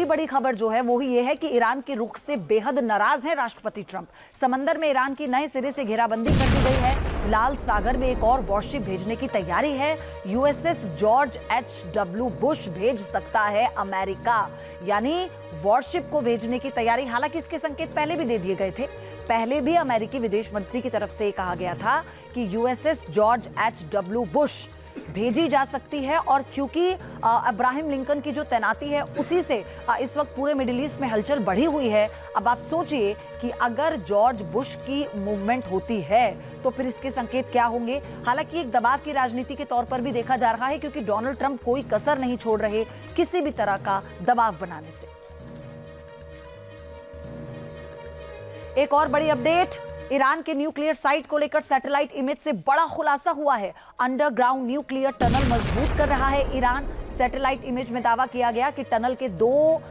दूसरी बड़ी खबर जो है वो ही ये है कि ईरान के रुख से बेहद नाराज हैं राष्ट्रपति ट्रंप। समंदर में ईरान की नए सिरे से घेराबंदी कर दी गई है। लाल सागर में एक और वॉरशिप भेजने की तैयारी है। USS George H.W. बुश भेज सकता है अमेरिका, यानी वॉरशिप को भेजने की तैयारी। हालांकि इसके संकेत पहले भी दे दिए गए थे। पहले भी अमेरिकी विदेश मंत्री की तरफ से कहा गया था कि यूएसएस जॉर्ज H.W. बुश भेजी जा सकती है, और क्योंकि अब्राहम लिंकन की जो तैनाती है उसी से इस वक्त पूरे मिडिल ईस्ट में हलचल बढ़ी हुई है। अब आप सोचिए कि अगर जॉर्ज बुश की मूवमेंट होती है तो फिर इसके संकेत क्या होंगे। हालांकि एक दबाव की राजनीति के तौर पर भी देखा जा रहा है, क्योंकि डोनाल्ड ट्रंप कोई कसर नहीं छोड़ रहे किसी भी तरह का दबाव बनाने से। एक और बड़ी अपडेट, ईरान के न्यूक्लियर साइट को लेकर सैटेलाइट इमेज से बड़ा खुलासा हुआ है। अंडरग्राउंड न्यूक्लियर टनल मजबूत कर रहा है ईरान। सैटेलाइट इमेज में दावा किया गया कि टनल के दो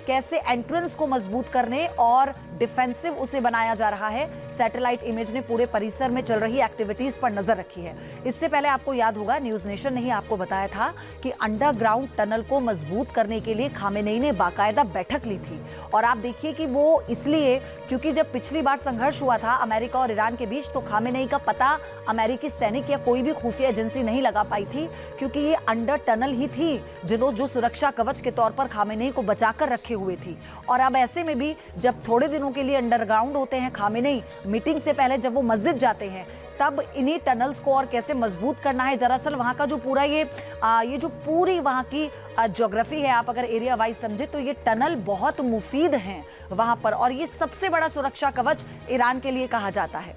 कैसे एंट्रेंस को मजबूत करने और डिफेंसिव उसे बनाया जा रहा है। सैटेलाइट इमेज ने पूरे परिसर में चल रही एक्टिविटीज पर नजर रखी है। इससे पहले आपको याद होगा, न्यूज नेशन ने ही आपको बताया था कि अंडरग्राउंड टनल को मजबूत करने के लिए खामेनेई ने बाकायदा बैठक ली थी। और आप देखिए कि वो इसलिए क्योंकि जब पिछली बार संघर्ष हुआ था अमेरिका और ईरान के बीच, तो खामेनेई का पता अमेरिकी सैनिक या कोई भी खुफिया एजेंसी नहीं लगा पाई थी, क्योंकि ये अंडर टनल ही थी जो सुरक्षा कवच के तौर पर खामेनेई को बचाकर रखे हुए थी। और अब ऐसे में भी जब थोड़े दिनों के लिए अंडरग्राउंड होते हैं खामेनेई, मीटिंग से पहले जब वो मस्जिद जाते हैं, तब इन्हीं टनल्स को और कैसे मजबूत करना है। दरअसल वहां का जो पूरा ये जो पूरी वहां की ज्योग्राफी है, आप अगर एरिया वाइज समझे तो ये टनल बहुत मुफीद हैं वहां पर, और ये सबसे बड़ा सुरक्षा कवच ईरान के लिए कहा जाता है।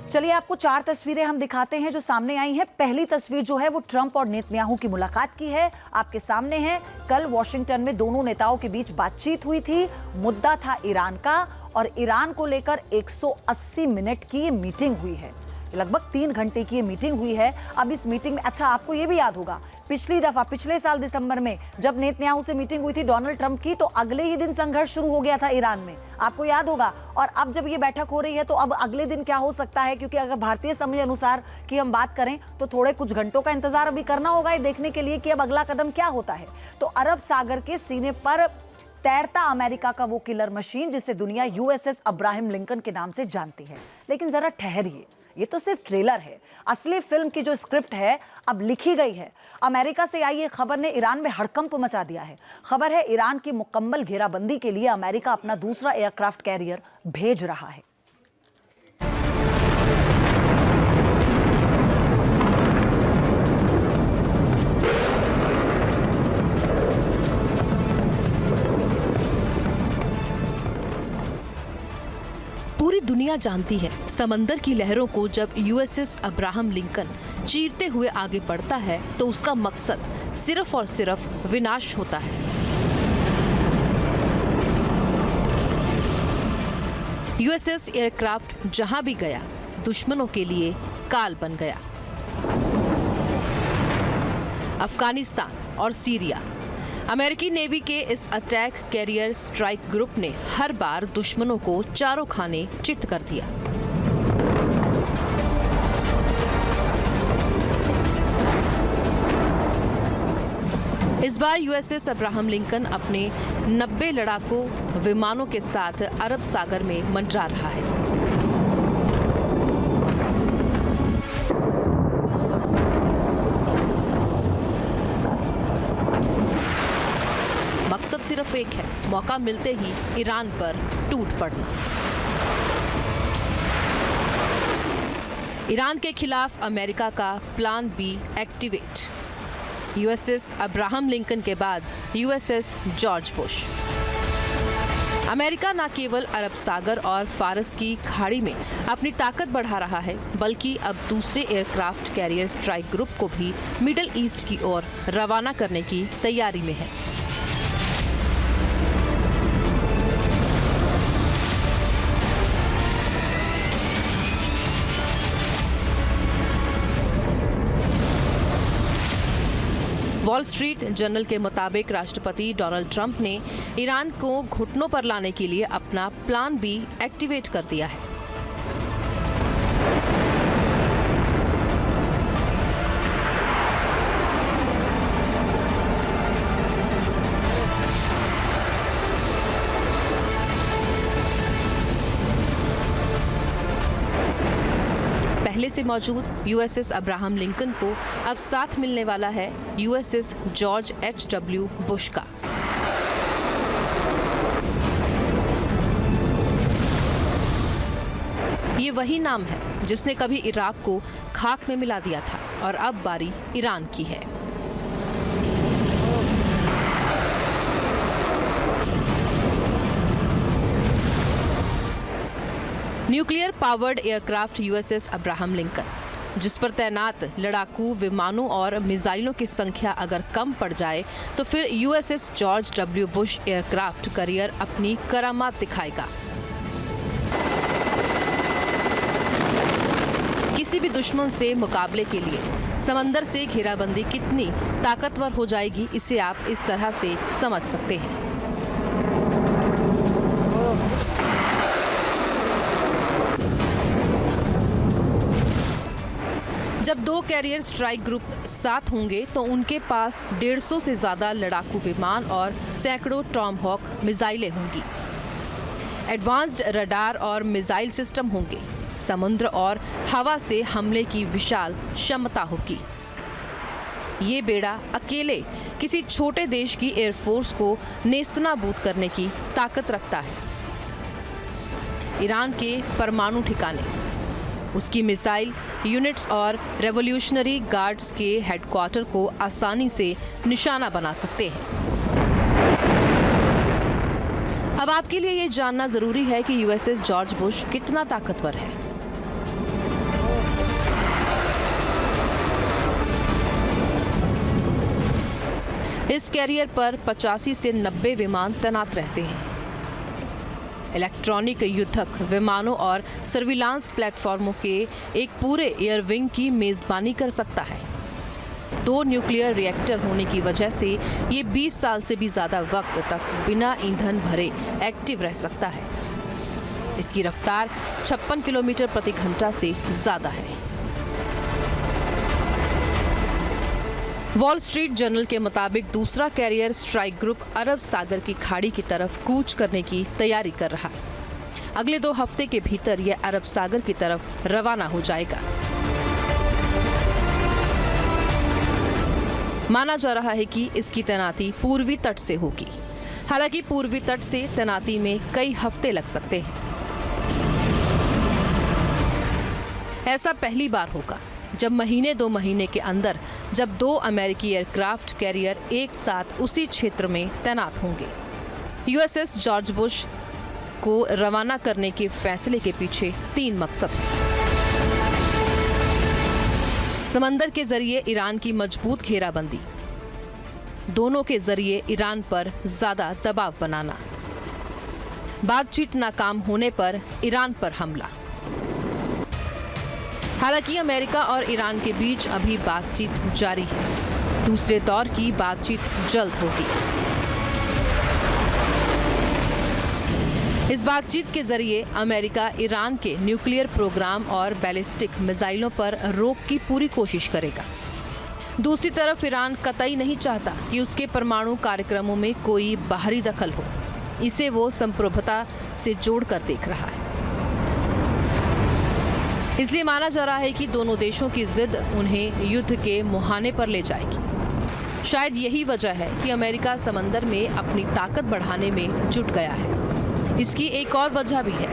चलिए आपको 4 तस्वीरें हम दिखाते हैं जो सामने आई हैं। पहली तस्वीर जो है वो ट्रंप और नेतन्याहू की मुलाकात की है, आपके सामने है। कल वॉशिंगटन में दोनों नेताओं के बीच बातचीत हुई थी। मुद्दा था ईरान का, और ईरान को लेकर 180 मिनट की ये मीटिंग हुई है। लगभग 3 घंटे की ये मीटिंग हुई है। अब इस मीटिंग में, अच्छा आपको ये भी याद होगा, पिछली दफा पिछले साल दिसंबर में जब नेतन्याहू से मीटिंग हुई थी डोनाल्ड ट्रंप की, तो अगले ही दिन संघर्ष शुरू हो गया था ईरान में, आपको याद होगा। और अब जब ये बैठक हो रही है तो अब अगले दिन क्या हो सकता है, क्योंकि अगर भारतीय समय अनुसार की हम बात करें तो थोड़े कुछ घंटों का इंतजार अभी करना होगा ये देखने के लिए कि अब अगला कदम क्या होता है। तो अरब सागर के सीने पर तैरता अमेरिका का वो किलर मशीन जिसे दुनिया यूएसएस अब्राहम लिंकन के नाम से जानती है। लेकिन जरा ठहरिए, ये तो सिर्फ ट्रेलर है। असली फिल्म की जो स्क्रिप्ट है अब लिखी गई है। अमेरिका से आई ये खबर ने ईरान में हड़कंप मचा दिया है। खबर है ईरान की मुकम्मल घेराबंदी के लिए अमेरिका अपना दूसरा एयरक्राफ्ट कैरियर भेज रहा है। पूरी दुनिया जानती है, समंदर की लहरों को जब यूएसएस अब्राहम लिंकन चीरते हुए आगे बढ़ता है तो उसका मकसद सिर्फ और सिर्फ विनाश होता है। यूएसएस एयरक्राफ्ट जहां भी गया दुश्मनों के लिए काल बन गया। अफगानिस्तान और सीरिया, अमेरिकी नेवी के इस अटैक कैरियर स्ट्राइक ग्रुप ने हर बार दुश्मनों को चारों खाने चित कर दिया। इस बार यूएसएस अब्राहम लिंकन अपने 90 लड़ाकू विमानों के साथ अरब सागर में मंडरा रहा है। मकसद सिर्फ एक है, मौका मिलते ही ईरान पर टूट पड़ना। ईरान के खिलाफ अमेरिका का plan B activate. USS Abraham Lincoln के बाद यूएसएस जॉर्ज बुश। अमेरिका न केवल अरब सागर और फारस की खाड़ी में अपनी ताकत बढ़ा रहा है, बल्कि अब दूसरे एयरक्राफ्ट कैरियर स्ट्राइक ग्रुप को भी मिडिल ईस्ट की ओर रवाना करने की तैयारी में है। वॉल स्ट्रीट जर्नल के मुताबिक राष्ट्रपति डोनाल्ड ट्रंप ने ईरान को घुटनों पर लाने के लिए अपना प्लान बी एक्टिवेट कर दिया है। पहले से मौजूद यूएसएस अब्राहम लिंकन को अब साथ मिलने वाला है यूएसएस जॉर्ज H.W. बुश का। ये वही नाम है जिसने कभी इराक को खाक में मिला दिया था और अब बारी ईरान की है। Nuclear powered aircraft USS Abraham Lincoln, जिस पर तैनात लड़ाकू विमानों और मिसाइलों की संख्या अगर कम पड़ जाए तो फिर USS George W. Bush aircraft carrier अपनी करामात दिखाएगा। किसी भी दुश्मन से मुकाबले के लिए समंदर से घेराबंदी कितनी ताकतवर हो जाएगी, इसे आप इस तरह से समझ सकते हैं। जब दो कैरियर स्ट्राइक ग्रुप साथ होंगे तो उनके पास 150 से ज्यादा लड़ाकू विमान और सैकड़ों टॉमहॉक मिसाइलें होंगी। एडवांस्ड रडार और मिसाइल सिस्टम होंगे। समुद्र और हवा से हमले की विशाल क्षमता होगी। ये बेड़ा अकेले किसी छोटे देश की एयरफोर्स को नेस्तनाबूद करने की ताकत रखता है। ईरान के परमाणु ठिकाने, उसकी मिसाइल यूनिट्स और रेवोल्यूशनरी गार्ड्स के हेडक्वार्टर को आसानी से निशाना बना सकते हैं। अब आपके लिए ये जानना जरूरी है कि यूएसएस जॉर्ज बुश कितना ताकतवर है। इस कैरियर पर 85 से 90 विमान तैनात रहते हैं। इलेक्ट्रॉनिक युद्धक विमानों और सर्विलांस प्लेटफॉर्मों के एक पूरे एयर विंग की मेजबानी कर सकता है। 2 न्यूक्लियर रिएक्टर होने की वजह से ये 20 साल से भी ज्यादा वक्त तक बिना ईंधन भरे एक्टिव रह सकता है। इसकी रफ्तार 56 किलोमीटर प्रति घंटा से ज्यादा है। वॉल स्ट्रीट जर्नल के मुताबिक दूसरा कैरियर स्ट्राइक ग्रुप अरब सागर की खाड़ी की तरफ कूच करने की तैयारी कर रहा है। अगले 2 हफ्ते के भीतर यह अरब सागर की तरफ रवाना हो जाएगा। माना जा रहा है कि इसकी तैनाती पूर्वी तट से होगी। हालांकि पूर्वी तट से तैनाती में कई हफ्ते लग सकते हैं। ऐसा पहली बार होगा जब महीने 2 महीने के अंदर जब 2 अमेरिकी एयरक्राफ्ट कैरियर एक साथ उसी क्षेत्र में तैनात होंगे। यूएसएस जॉर्ज बुश को रवाना करने के फैसले के पीछे 3 मकसद हैं। समंदर के जरिए ईरान की मजबूत घेराबंदी, दोनों के जरिए ईरान पर ज्यादा दबाव बनाना, बातचीत नाकाम होने पर ईरान पर हमला। हालांकि अमेरिका और ईरान के बीच अभी बातचीत जारी है। दूसरे दौर की बातचीत जल्द होगी। इस बातचीत के जरिए अमेरिका ईरान के न्यूक्लियर प्रोग्राम और बैलिस्टिक मिसाइलों पर रोक की पूरी कोशिश करेगा। दूसरी तरफ ईरान कतई नहीं चाहता कि उसके परमाणु कार्यक्रमों में कोई बाहरी दखल हो। इसे वो संप्रभुता से जोड़कर देख रहा है। इसलिए माना जा रहा है कि दोनों देशों की जिद उन्हें युद्ध के मुहाने पर ले जाएगी। शायद यही वजह है कि अमेरिका समंदर में अपनी ताकत बढ़ाने में जुट गया है। इसकी एक और वजह भी है।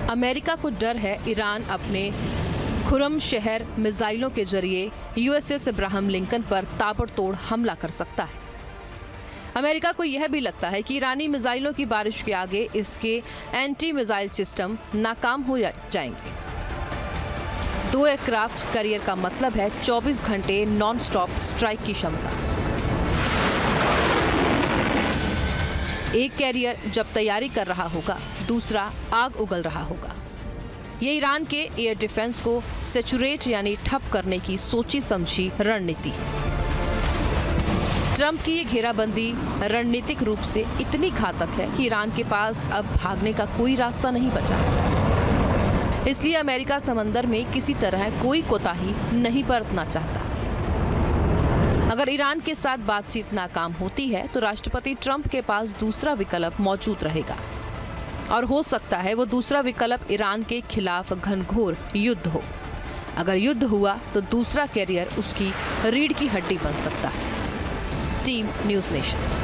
अमेरिका को डर है ईरान अपने खुरम शहर मिसाइलों के जरिए यूएसएस अब्राहम लिंकन पर ताबड़तोड़ हमला कर सकता है। अमेरिका को यह भी लगता है कि ईरानी मिसाइलों की बारिश के आगे इसके एंटी मिसाइल सिस्टम नाकाम हो जाएंगे। 2 एयरक्राफ्ट कैरियर का मतलब है 24 घंटे नॉन स्टॉप स्ट्राइक की क्षमता। एक कैरियर जब तैयारी कर रहा होगा, दूसरा आग उगल रहा होगा। ये ईरान के एयर डिफेंस को सैचुरेट यानी ठप करने की सोची समझी रणनीति है। ट्रंप की ये घेराबंदी रणनीतिक रूप से इतनी घातक है कि ईरान के पास अब भागने का कोई रास्ता नहीं बचा। इसलिए अमेरिका समंदर में किसी तरह कोई कोताही नहीं बरतना चाहता। अगर ईरान के साथ बातचीत नाकाम होती है तो राष्ट्रपति ट्रंप के पास दूसरा विकल्प मौजूद रहेगा और हो सकता है वो दूसरा विकल्प ईरान के खिलाफ घनघोर युद्ध हो। अगर युद्ध हुआ तो दूसरा कैरियर उसकी रीढ़ की हड्डी बन सकता है। Team news nation.